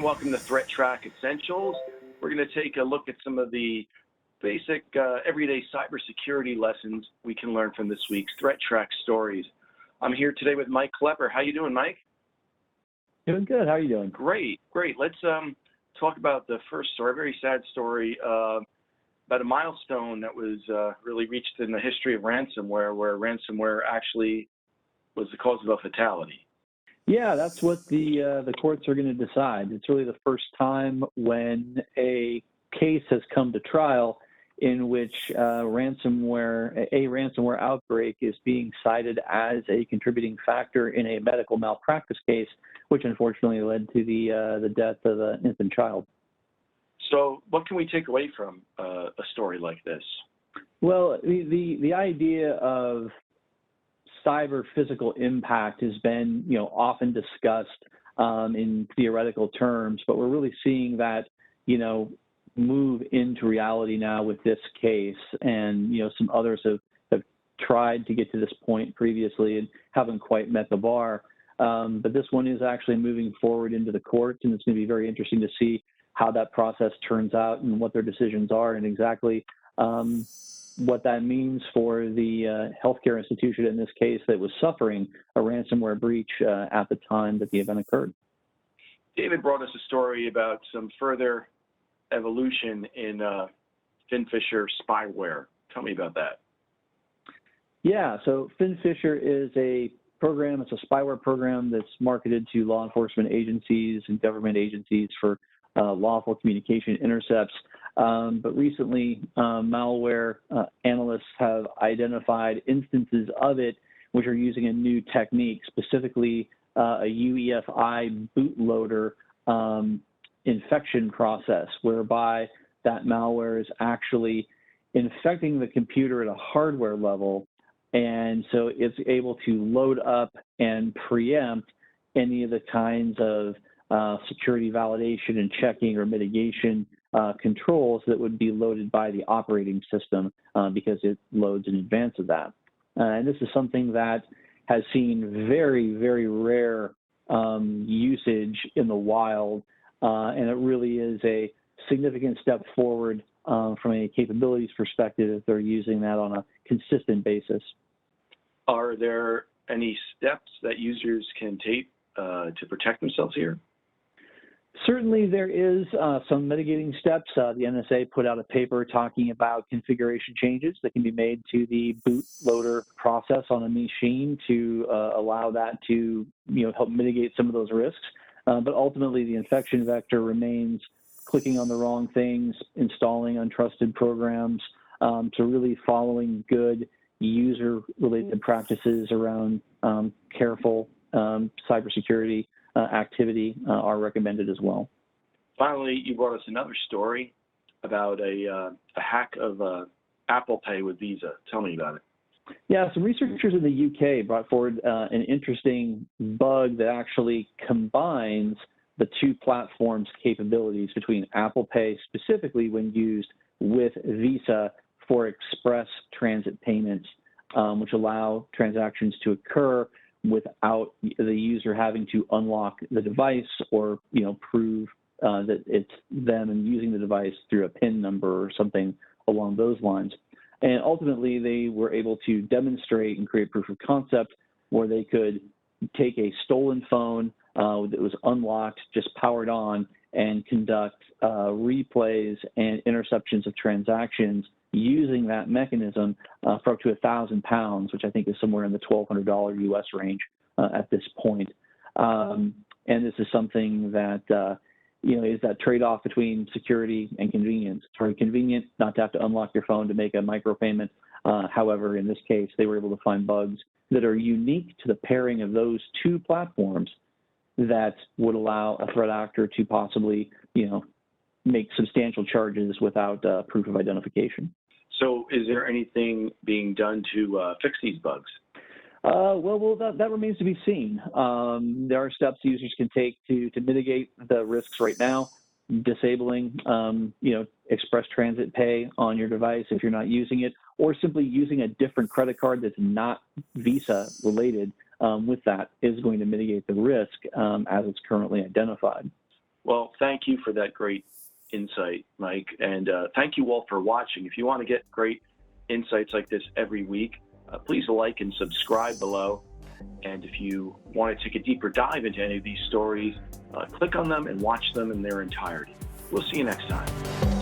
welcome to ThreatTraq Essentials. We're going to take a look at some of the basic everyday cybersecurity lessons we can learn from this week's ThreatTraq stories. I'm here today with Mike Klepper. How you doing, Mike? Doing good. How are you doing? Great, great. Let's talk about the first story, a very sad story about a milestone that was really reached in the history of ransomware, where ransomware actually was the cause of a fatality. Yeah, that's what the courts are going to decide. It's really the first time when a case has come to trial in which a ransomware outbreak is being cited as a contributing factor in a medical malpractice case, which unfortunately led to the death of an infant child. So what can we take away from a story like this? Well, the idea of CyberPhysical Impact has been, often discussed in theoretical terms, but we're really seeing that, move into reality now with this case. And, some others have tried to get to this point previously and haven't quite met the bar. But this one is actually moving forward into the courts, and it's going to be very interesting to see how that process turns out and what their decisions are and exactly what that means for the healthcare institution in this case that was suffering a ransomware breach at the time that the event occurred. David brought us a story about some further evolution in FinFisher spyware. Tell me about that. Yeah, so FinFisher is a program, it's a spyware program that's marketed to law enforcement agencies and government agencies for lawful communication intercepts. But recently, malware analysts have identified instances of it which are using a new technique, specifically a UEFI bootloader infection process, whereby that malware is actually infecting the computer at a hardware level. And so it's able to load up and preempt any of the kinds of security validation and checking or mitigation controls that would be loaded by the operating system because it loads in advance of that. And this is something that has seen very, very rare usage in the wild, and it really is a significant step forward from a capabilities perspective if they're using that on a consistent basis. Are there any steps that users can take to protect themselves here? Certainly there is some mitigating steps. The NSA put out a paper talking about configuration changes that can be made to the bootloader process on a machine to allow that to help mitigate some of those risks. But ultimately the infection vector remains clicking on the wrong things, installing untrusted programs, to really following good user-related practices around careful cybersecurity activity are recommended as well. Finally, you brought us another story about a hack of Apple Pay with Visa. Tell me about it. Yeah, some researchers in the UK brought forward an interesting bug that actually combines the two platforms' capabilities between Apple Pay, specifically when used with Visa for express transit payments, which allow transactions to occur without the user having to unlock the device or prove that it's them and using the device through a PIN number or something along those lines. And ultimately, they were able to demonstrate and create proof of concept where they could take a stolen phone that was unlocked, just powered on, and conduct replays and interceptions of transactions using that mechanism for up to £1,000, which I think is somewhere in the $1,200 US range at this point. And this is something that is that trade-off between security and convenience. It's very convenient not to have to unlock your phone to make a micropayment. However, in this case, they were able to find bugs that are unique to the pairing of those two platforms that would allow a threat actor to possibly, make substantial charges without proof of identification. So is there anything being done to fix these bugs? Well, that remains to be seen. There are steps users can take to mitigate the risks right now, disabling, express transit pay on your device if you're not using it, or simply using a different credit card that's not Visa related with that is going to mitigate the risk as it's currently identified. Well, thank you for that great insight, Mike. And thank you all for watching. If you want to get great insights like this every week, please like and subscribe below. And if you want to take a deeper dive into any of these stories, click on them and watch them in their entirety. We'll see you next time.